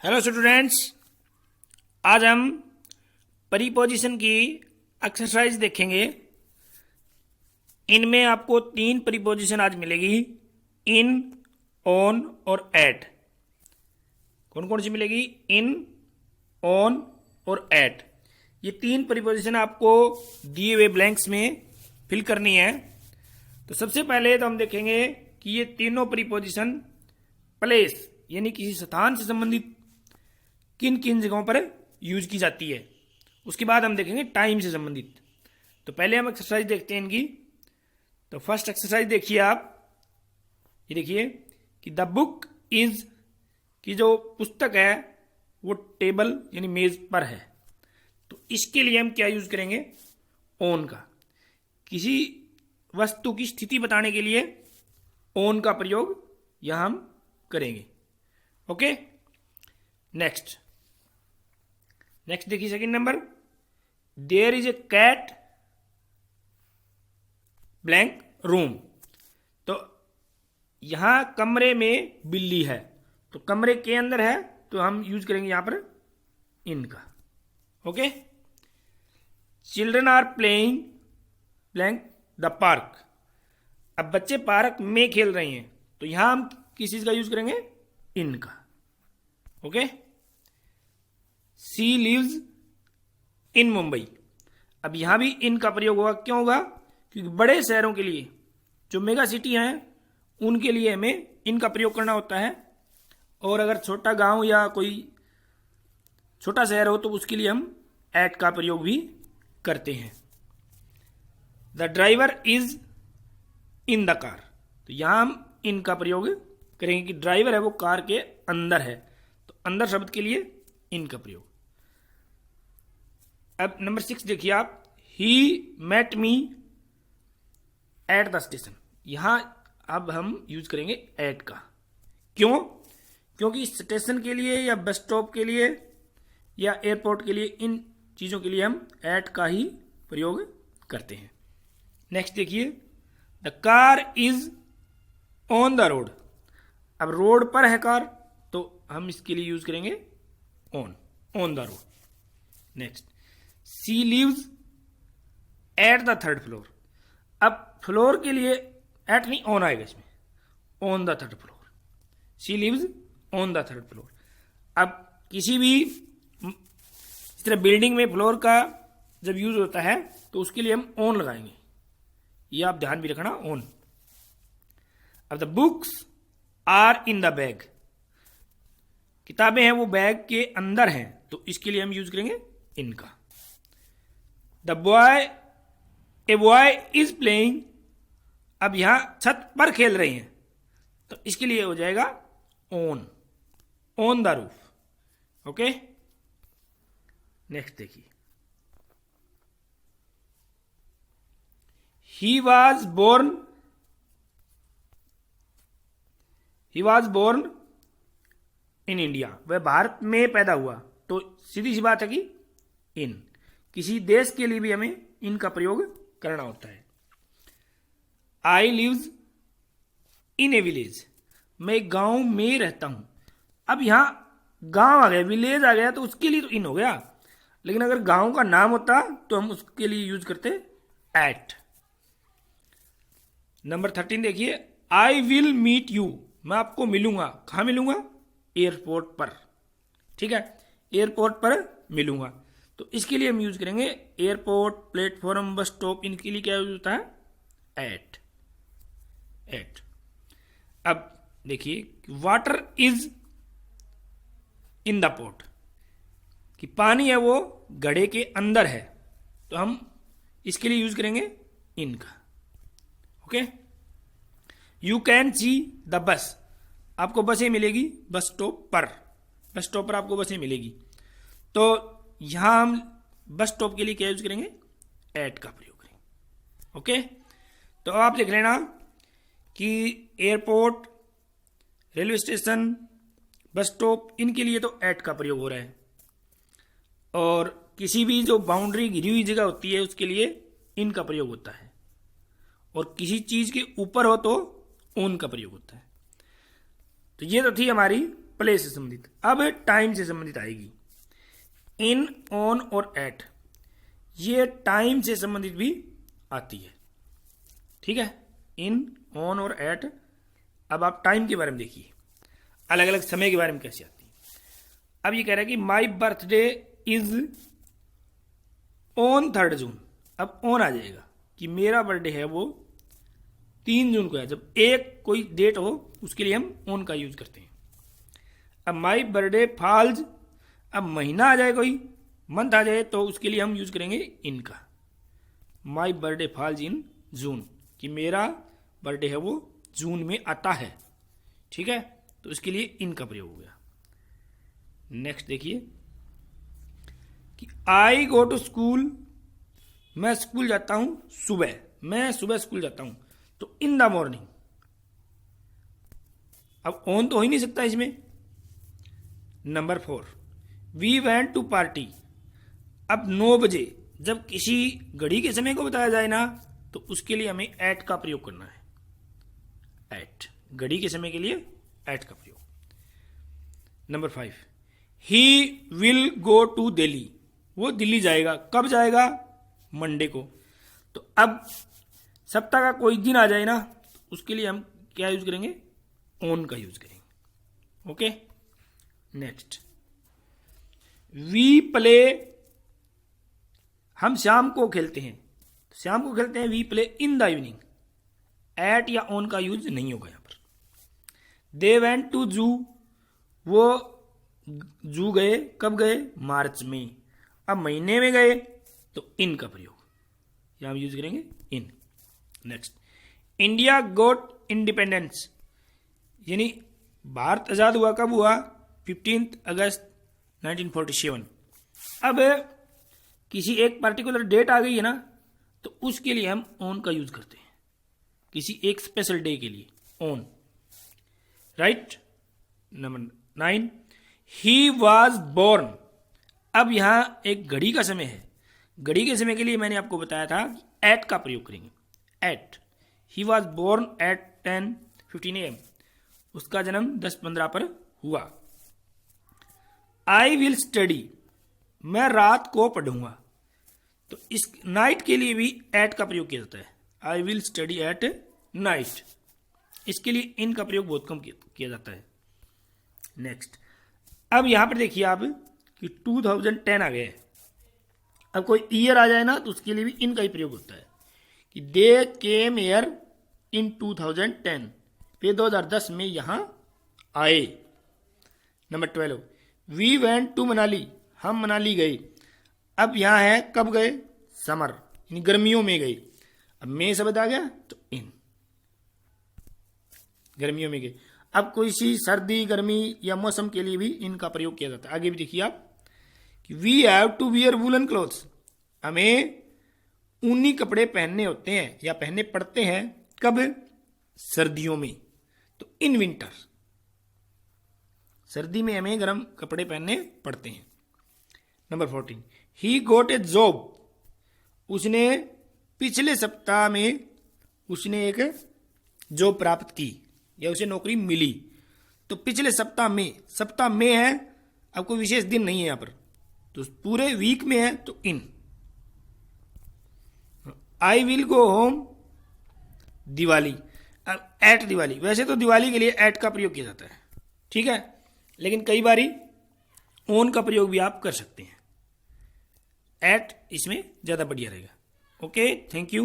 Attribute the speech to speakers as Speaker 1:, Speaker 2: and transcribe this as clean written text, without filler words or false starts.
Speaker 1: Hello students, आज हम preposition की एक्सरसाइज देखेंगे। इनमें आपको 3 प्रीपोजिशन आज मिलेगी, इन, ऑन और एट। कौन कौन सी मिलेगी? इन, ऑन और एट। ये 3 प्रीपोजिशन आपको दिए हुए ब्लैंक्स में फिल करनी है। तो सबसे पहले तो हम देखेंगे कि ये तीनों प्रीपोजिशन प्लेस यानी किसी स्थान से संबंधित किन किन जगहों पर यूज की जाती है। उसके बाद हम देखेंगे टाइम से संबंधित। तो पहले हम एक्सरसाइज देखते हैं इनकी। तो फर्स्ट एक्सरसाइज देखिए आप, ये देखिए कि द बुक इज की जो पुस्तक है वो टेबल यानी मेज पर है। तो इसके लिए हम क्या यूज करेंगे? ऑन का। किसी वस्तु की स्थिति बताने के लिए ऑन का प्रयोग यहां हम करेंगे। ओके, नेक्स्ट देखिए second number, there is a cat blank room. तो यहां कमरे में बिल्ली है, तो कमरे के अंदर है तो हम यूज करेंगे यहां पर इन का। Okay, children are playing blank the park. अब बच्चे पार्क में खेल रहे हैं, तो यहां हम किस चीज का यूज करेंगे? इन का। Okay, she lives in Mumbai. अब यहां भी इन का प्रयोग होगा। क्यों होगा? क्योंकि बड़े शहरों के लिए, जो मेगा सिटी हैं, उनके लिए हमें इन का प्रयोग करना होता है। और अगर छोटा गांव या कोई छोटा शहर हो तो उसके लिए हम एट का प्रयोग भी करते हैं। The driver is in the car. तो यहां हम इन का प्रयोग करेंगे कि ड्राइवर है वो कार के अंदर है, तो अंदर शब्द के लिए इन का प्रयोग। अब नंबर 6 देखिए आप, he met me at the station. यहां अब हम यूज करेंगे एट का। क्यों? क्योंकि स्टेशन के लिए या बस स्टॉप के लिए या एयरपोर्ट के लिए, इन चीजों के लिए हम एट का ही प्रयोग करते हैं। नेक्स्ट देखिए, the car is on the road. अब रोड पर है कार, तो हम इसके लिए यूज करेंगे on the road. Next, she lives at the third floor. अब फ्लोर के लिए एट नहीं, ऑन आएगा इसमें, on the third floor. She lives on the third floor. अब किसी भी इस तरह बिल्डिंग में फ्लोर का जब यूज होता है तो उसके लिए हम ऑन लगाएंगे, ये आप ध्यान भी रखना, ऑन। अब the books are in the bag. किताबें हैं वो बैग के अंदर हैं, तो इसके लिए हम यूज करेंगे इनका। A boy is playing. अब यहां छत पर खेल रहे हैं, तो इसके लिए हो जाएगा on the roof. Okay, next देखिए, he was born in India. वह भारत में पैदा हुआ, तो सीधी सी बात है कि इन। किसी देश के लिए भी हमें इन का प्रयोग करना होता है। आई लिव्स इन ए विलेज। मैं गांव में रहता हूं। अब यहां गांव आ गया, विलेज आ गया, तो उसके लिए तो इन हो गया। लेकिन अगर गांव का नाम होता तो हम उसके लिए यूज करते एट। नंबर 13 देखिए, आई विल मीट यू। मैं आपको मिलूंगा। कहां मिलूंगा? एयरपोर्ट पर। ठीक है, एयरपोर्ट पर मिलूंगा, तो इसके लिए हम यूज करेंगे एयरपोर्ट, प्लेटफॉर्म, बस स्टॉप। इनके लिए क्या यूज होता है? एट। अब देखिए, water is in the pot. कि पानी है वो घड़े के अंदर है, तो हम इसके लिए यूज करेंगे इन का। Okay, you can see the bus. आपको बसें मिलेगी बस स्टॉप पर। बस स्टॉप पर आपको बसें मिलेगी, तो यहां हम बस स्टॉप के लिए क्या यूज करेंगे? एट का प्रयोग करेंगे। ओके, तो अब आप लिख लेना कि airport, railway station, bus stop, इनके लिए तो एट का प्रयोग हो रहा है। और किसी भी जो बाउंड्री घिरी हुई जगह होती है उसके लिए इन का प्रयोग होता है। और किसी चीज के ऊपर हो तो ऑन का प्रयोग होता है। तो ये तो थी हमारी प्लेस से संबंधित। अब टाइम से संबंधित आएगी। इन, ऑन और एट, ये टाइम से संबंधित भी आती है। ठीक है, इन, ऑन और एट। अब आप टाइम के बारे में देखिए, अलग अलग समय के बारे में कैसे आती है। अब ये कह रहा है कि माई बर्थडे इज ऑन 3 जून। अब ऑन आ जाएगा कि मेरा बर्थडे है वो 3 जून को है। जब एक कोई डेट हो उसके लिए हम ऑन का यूज करते हैं। अब माई बर्थडे फॉल्स, अब महीना आ जाए, कोई मंथ आ जाए, तो उसके लिए हम यूज करेंगे इन का। माई बर्थडे फॉल्स इन जून, कि मेरा बर्थडे है वो जून में आता है। ठीक है, तो इसके लिए इन का प्रयोग हो गया। नेक्स्ट देखिए कि आई गो टू स्कूल, मैं स्कूल जाता हूं सुबह, मैं सुबह स्कूल जाता हूं, तो इन द मॉर्निंग। अब ऑन तो हो ही नहीं सकता इसमें। Number 4, we went to party. अब 9 बजे, जब किसी घड़ी के समय को बताया जाए ना, तो उसके लिए हमें एट का प्रयोग करना है। एट, घड़ी के समय के लिए एट का प्रयोग। Number 5, he will go to Delhi, वो दिल्ली जाएगा। कब जाएगा? मंडे को। तो अब सप्ताह का कोई दिन आ जाए ना, तो उसके लिए हम क्या यूज करेंगे? ऑन का यूज करेंगे। ओके, नेक्स्ट, वी प्ले, हम शाम को खेलते हैं, शाम को खेलते हैं। We play in the evening, at or on का यूज नहीं होगा यहां पर। दे वेंट टू जू, वो जू गए। कब गए? मार्च में। अब महीने में गए तो इन का प्रयोग यहां हम यूज करेंगे इन। नेक्स्ट, इंडिया गोट इंडिपेंडेंस, यानी भारत आजाद हुआ। कब हुआ? 15 अगस्त 1947। अब किसी एक पर्टिकुलर डेट आ गई है ना, तो उसके लिए हम ऑन का यूज करते हैं, किसी एक स्पेशल डे के लिए on. Right. Number 9, he was born. अब यहां एक घड़ी का समय है। घड़ी के समय के लिए मैंने आपको बताया था एट का प्रयोग करेंगे। At, he was born at 10:15 AM, उसका जन्म 10:15 पर हुआ। आई विल स्टडी, मैं रात को पढ़ूंगा। तो इस नाइट के लिए भी एट का प्रयोग किया जाता है। I will study at night, इसके लिए इन का प्रयोग बहुत कम किया जाता है। नेक्स्ट, अब यहां पर देखिए आप कि 2010 आ गया है। अब कोई ईयर आ जाए ना, तो उसके लिए भी इन का ही प्रयोग होता है कि दे केम हियर इन 2010, वे 2010 में यहां आए। Number 12, we went to Manali, हम मनाली गए। अब यहां है कब गए? समर, यानी गर्मियों में गए। अब मई शब्द आ गया तो इन, गर्मियों में गए। अब कोई सी सर्दी गर्मी या मौसम के लिए भी इनका प्रयोग किया जाता है। आगे भी देखिए आप कि we have to wear woollen clothes, हमें ऊनी कपड़े पहनने होते हैं या पहनने पड़ते हैं। कब? सर्दियों में, तो इन विंटर, सर्दी में हमें गर्म कपड़े पहनने पड़ते हैं। नंबर 14, ही गोट ए जॉब, उसने पिछले सप्ताह में उसने एक जॉब प्राप्त की या उसे नौकरी मिली। तो पिछले सप्ताह में है, अब कोई विशेष दिन नहीं है यहां पर, तो पूरे वीक में है तो इन। I will go home Diwali, अब एट दिवाली, वैसे तो दिवाली के लिए एट का प्रयोग किया जाता है, ठीक है, लेकिन कई बारी ऑन का प्रयोग भी आप कर सकते हैं। एट इसमें ज्यादा बढ़िया रहेगा। Okay, thank you.